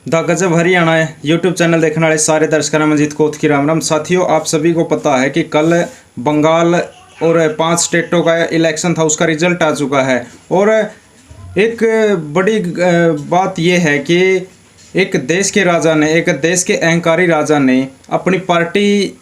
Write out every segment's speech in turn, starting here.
The गजब Haryana YouTube channel देखने वाले सारे दर्शकों में मंजीत कोत की राम राम। साथियों, आप सभी को पता है कि कल बंगाल और 5 स्टेटों का इलेक्शन था, उसका रिजल्ट आ चुका है। और एक बड़ी बात यह है कि एक देश के राजा ने, एक देश के अहंकारी राजा ने अपनी पार्टी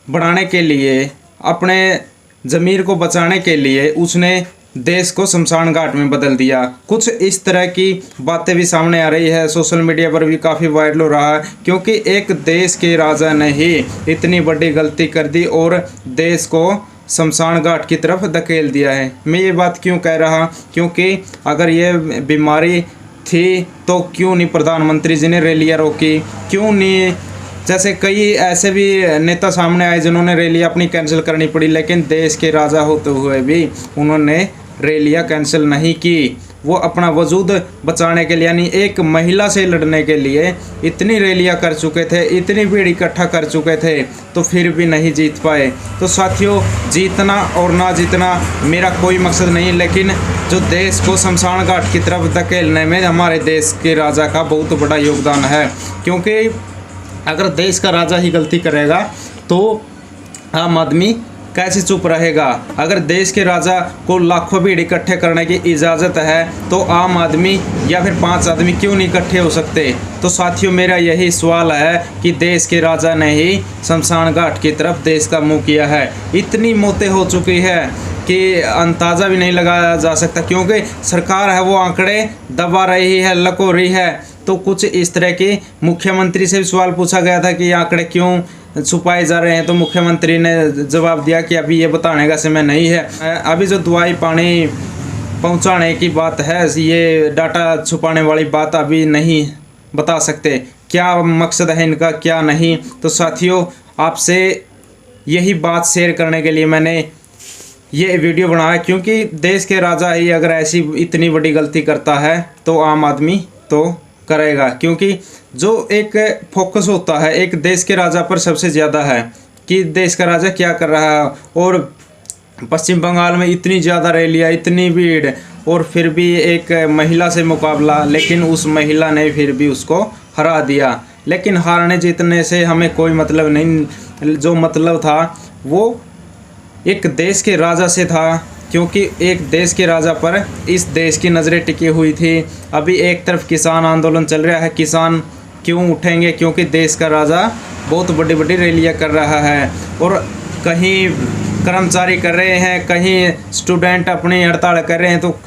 बढ़ाने के लिए, अपने ज़मीर को बचाने के लिए उसने देश को शमशान घाट में बदल दिया। कुछ इस तरह की बातें भी सामने आ रही है, सोशल मीडिया पर भी काफ़ी वायरल हो रहा है, क्योंकि एक देश के राजा ने ही इतनी बड़ी गलती कर दी और देश को शमशान घाट की तरफ धकेल दिया है। मैं ये बात क्यों कह रहा, क्योंकि अगर ये बीमारी थी तो क्यों नहीं प्रधानमंत्री जी ने रैलियाँ रोकी, क्यों नहीं जैसे कई ऐसे भी नेता सामने आए जिन्होंने रैलियाँ अपनी कैंसिल करनी पड़ी, लेकिन देश के राजा होते हुए भी उन्होंने रैलियाँ कैंसिल नहीं की। वो अपना वजूद बचाने के लिए, यानी एक महिला से लड़ने के लिए इतनी रैलियाँ कर चुके थे, इतनी भीड़ इकट्ठा कर चुके थे, तो फिर भी नहीं जीत पाए। तो साथियों, जीतना और ना जीतना मेरा कोई मकसद नहीं, लेकिन जो देश को शमशान घाट की तरफ धकेलने में हमारे देश के राजा का बहुत बड़ा योगदान है। क्योंकि अगर देश का राजा ही गलती करेगा तो आम आदमी कैसे चुप रहेगा। अगर देश के राजा को लाखों भीड़ इकट्ठे करने की इजाज़त है तो आम आदमी या फिर 5 आदमी क्यों नहीं इकट्ठे हो सकते। तो साथियों, मेरा यही सवाल है कि देश के राजा ने ही शमशान घाट की तरफ देश का मुंह किया है। इतनी मौतें हो चुकी है कि अंदाज़ा भी नहीं लगाया जा सकता, क्योंकि सरकार है वो आंकड़े दबा रही है, लको रही है। तो कुछ इस तरह के मुख्यमंत्री से भी सवाल पूछा गया था कि ये आंकड़े क्यों छुपाए जा रहे हैं, तो मुख्यमंत्री ने जवाब दिया कि अभी ये बताने का समय नहीं है। अभी जो दवाई पानी पहुंचाने की बात है, ये डाटा छुपाने वाली बात अभी नहीं बता सकते, क्या मकसद है इनका क्या नहीं। तो साथियों, आपसे यही बात शेयर करने के लिए मैंने ये वीडियो बनाया, क्योंकि देश के राजा ही अगर ऐसी इतनी बड़ी गलती करता है तो आम आदमी तो करेगा। क्योंकि जो एक फोकस होता है एक देश के राजा पर सबसे ज़्यादा है कि देश का राजा क्या कर रहा है। और पश्चिम बंगाल में इतनी ज़्यादा रैलियाँ, इतनी भीड़, और फिर भी एक महिला से मुकाबला, लेकिन उस महिला ने फिर भी उसको हरा दिया। लेकिन हारने जीतने से हमें कोई मतलब नहीं, जो मतलब था वो एक देश के राजा से था, क्योंकि एक देश के राजा पर इस देश की नज़रें टिकी हुई थी। अभी एक तरफ किसान आंदोलन चल रहा है, किसान क्यों उठेंगे, क्योंकि देश का राजा बहुत बड़ी बड़ी रैलियाँ कर रहा है, और कहीं कर्मचारी कर रहे हैं, कहीं स्टूडेंट अपनी हड़ताल कर रहे हैं। तो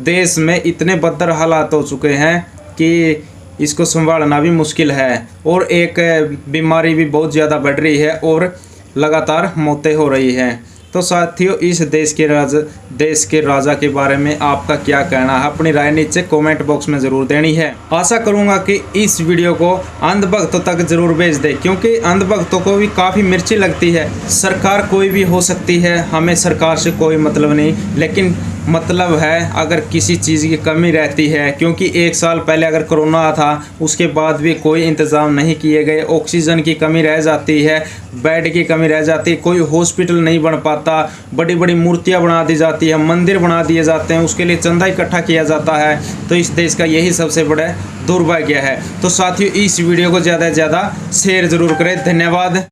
देश में इतने बदतर हालात हो चुके हैं कि इसको संभालना भी मुश्किल है, और एक बीमारी भी बहुत ज़्यादा बढ़ रही है और लगातार मौतें हो रही हैं। तो साथियों, इस देश के राजा के बारे में आपका क्या कहना है, अपनी राय नीचे कमेंट बॉक्स में ज़रूर देनी है। आशा करूंगा कि इस वीडियो को अंधभक्तों तक ज़रूर भेज दे, क्योंकि अंधभक्तों को भी काफ़ी मिर्ची लगती है। सरकार कोई भी हो सकती है, हमें सरकार से कोई मतलब नहीं, लेकिन मतलब है अगर किसी चीज़ की कमी रहती है, क्योंकि 1 साल पहले अगर कोरोना था उसके बाद भी कोई इंतज़ाम नहीं किए गए, ऑक्सीजन की कमी रह जाती है, बेड की कमी रह जाती है, कोई हॉस्पिटल नहीं बन पाता, बड़ी बड़ी मूर्तियां बना दी जाती है, मंदिर बना दिए जाते हैं, उसके लिए चंदा इकट्ठा किया जाता है। तो इस देश का यही सबसे बड़ा दुर्भाग्य है। तो साथियों, इस वीडियो को ज़्यादा से ज़्यादा शेयर ज़रूर करें। धन्यवाद।